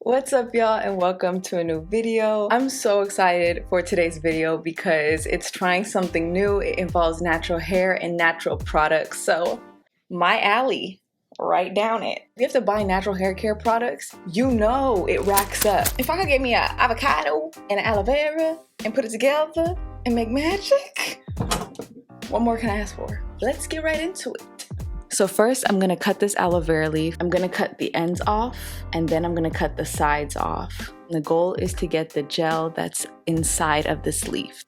What's up, y'all, and welcome to a new video. I'm so excited for today's video because it's trying something new. It involves natural hair and natural products. So my alley, write down it. If you have to buy natural hair care products, you know it racks up. If I could get me an avocado and an aloe vera and put it together and make magic, what more can I ask for? Let's get right into it. So first, I'm gonna cut this aloe vera leaf. I'm gonna cut the ends off, and then I'm gonna cut the sides off. The goal is to get the gel that's inside of this leaf.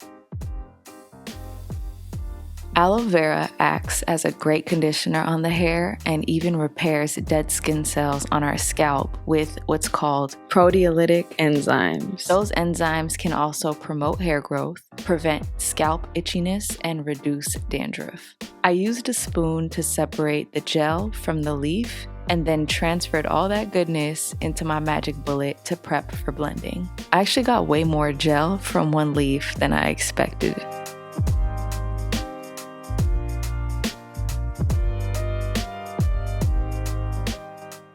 Aloe vera acts as a great conditioner on the hair and even repairs dead skin cells on our scalp with what's called proteolytic enzymes. Those enzymes can also promote hair growth, prevent scalp itchiness, and reduce dandruff. I used a spoon to separate the gel from the leaf and then transferred all that goodness into my magic bullet to prep for blending. I actually got way more gel from one leaf than I expected.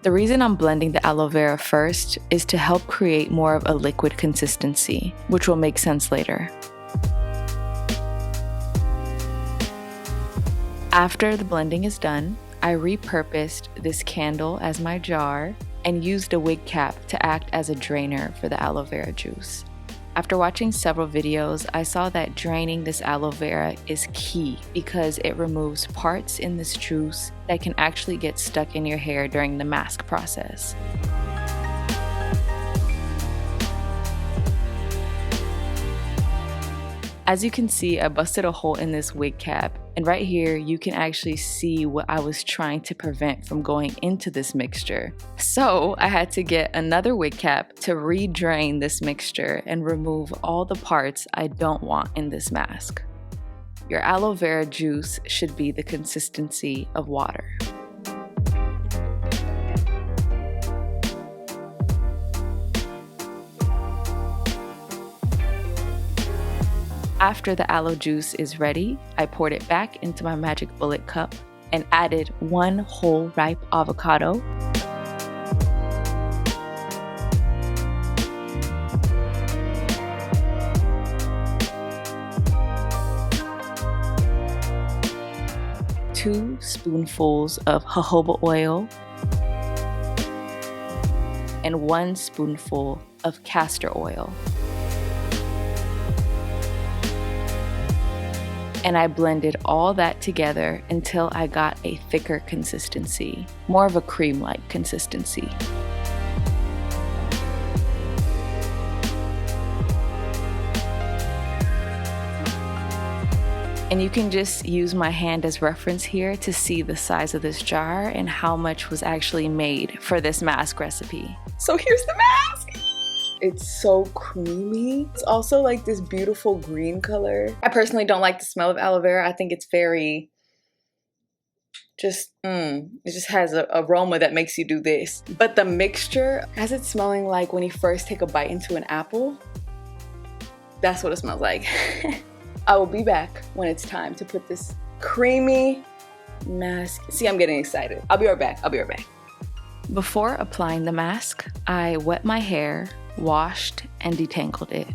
The reason I'm blending the aloe vera first is to help create more of a liquid consistency, which will make sense later. After the blending is done, I repurposed this candle as my jar and used a wig cap to act as a drainer for the aloe vera juice. After watching several videos, I saw that draining this aloe vera is key because it removes parts in this juice that can actually get stuck in your hair during the mask process. As you can see, I busted a hole in this wig cap, and right here you can actually see what I was trying to prevent from going into this mixture. So I had to get another wig cap to re-drain this mixture and remove all the parts I don't want in this mask. Your aloe vera juice should be the consistency of water. After the aloe juice is ready, I poured it back into my magic bullet cup and added 1 whole ripe avocado, two spoonfuls of jojoba oil, and 1 spoonful of castor oil. And I blended all that together until I got a thicker consistency, more of a cream-like consistency. And you can just use my hand as reference here to see the size of this jar and how much was actually made for this mask recipe. So here's the mask! It's so creamy. It's also like this beautiful green color. I personally don't like the smell of aloe vera. I think it's very it just has an aroma that makes you do this. But the mixture has it smelling like when you first take a bite into an apple. That's what it smells like. I will be back when it's time to put this creamy mask. See, I'm getting excited. I'll be right back. Before applying the mask, I wet my hair, washed, and detangled it.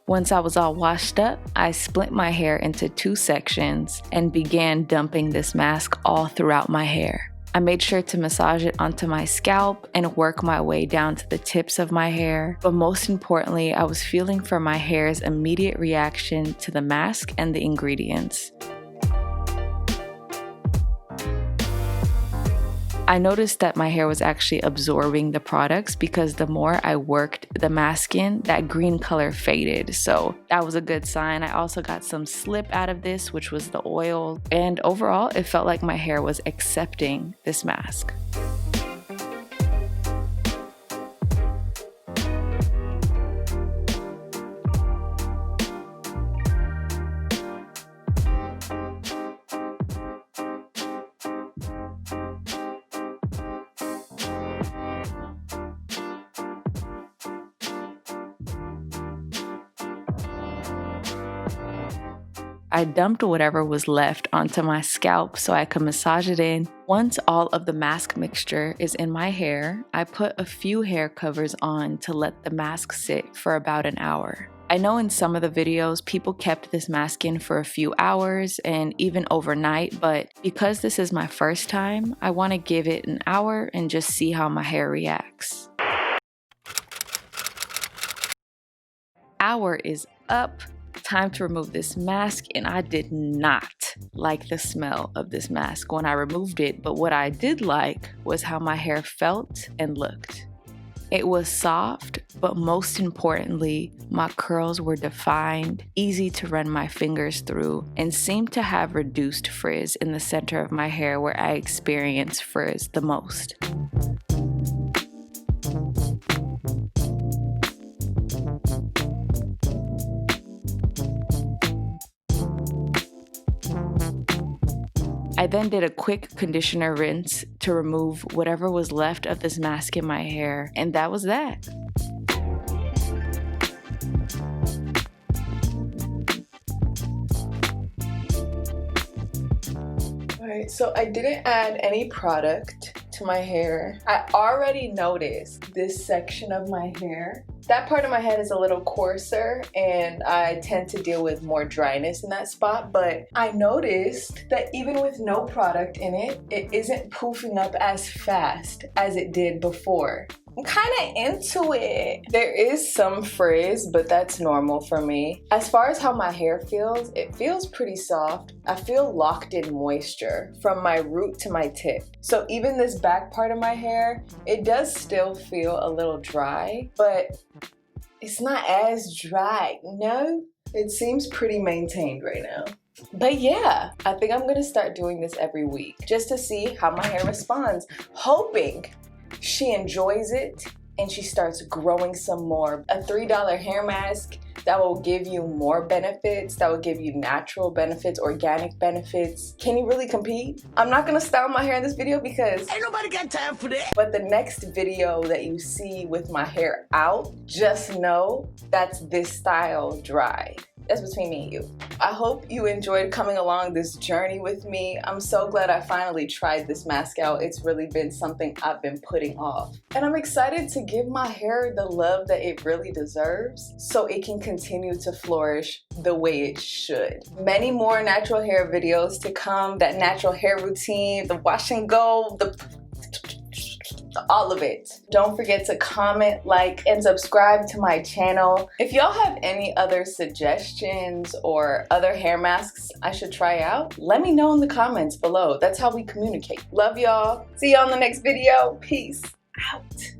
Once I was all washed up, I split my hair into 2 sections and began dumping this mask all throughout my hair. I made sure to massage it onto my scalp and work my way down to the tips of my hair. But most importantly, I was feeling for my hair's immediate reaction to the mask and the ingredients. I noticed that my hair was actually absorbing the products because the more I worked the mask in, that green color faded. So that was a good sign. I also got some slip out of this, which was the oil. And overall, it felt like my hair was accepting this mask. I dumped whatever was left onto my scalp so I could massage it in. Once all of the mask mixture is in my hair, I put a few hair covers on to let the mask sit for about an hour. I know in some of the videos, people kept this mask in for a few hours and even overnight, but because this is my first time, I want to give it an hour and just see how my hair reacts. Hour is up. Time to remove this mask, and I did not like the smell of this mask when I removed it, but what I did like was how my hair felt and looked. It was soft, but most importantly, my curls were defined, easy to run my fingers through, and seemed to have reduced frizz in the center of my hair where I experience frizz the most. I then did a quick conditioner rinse to remove whatever was left of this mask in my hair, and that was that. Alright, so I didn't add any product to my hair. I already noticed this section of my hair. That part of my head is a little coarser and I tend to deal with more dryness in that spot, but I noticed that even with no product in it, it isn't poofing up as fast as it did before. I'm kind of into it. There is some frizz, but that's normal for me. As far as how my hair feels, it feels pretty soft. I feel locked in moisture from my root to my tip. So even this back part of my hair, it does still feel a little dry, but it's not as dry, no? It seems pretty maintained right now. But yeah, I think I'm gonna start doing this every week just to see how my hair responds, hoping she enjoys it and she starts growing some more. A $3 hair mask that will give you more benefits, that will give you natural benefits, organic benefits. Can you really compete? I'm not gonna style my hair in this video because ain't nobody got time for that. But the next video that you see with my hair out, just know that's this style dry. That's between me and you. I hope you enjoyed coming along this journey with me. I'm so glad I finally tried this mask out. It's really been something I've been putting off. And I'm excited to give my hair the love that it really deserves so it can continue to flourish the way it should. Many more natural hair videos to come, that natural hair routine, the wash and go, all of it. Don't forget to comment, like, and subscribe to my channel. If y'all have any other suggestions or other hair masks I should try out, let me know in the comments below. That's how we communicate. Love y'all. See y'all in the next video. Peace out.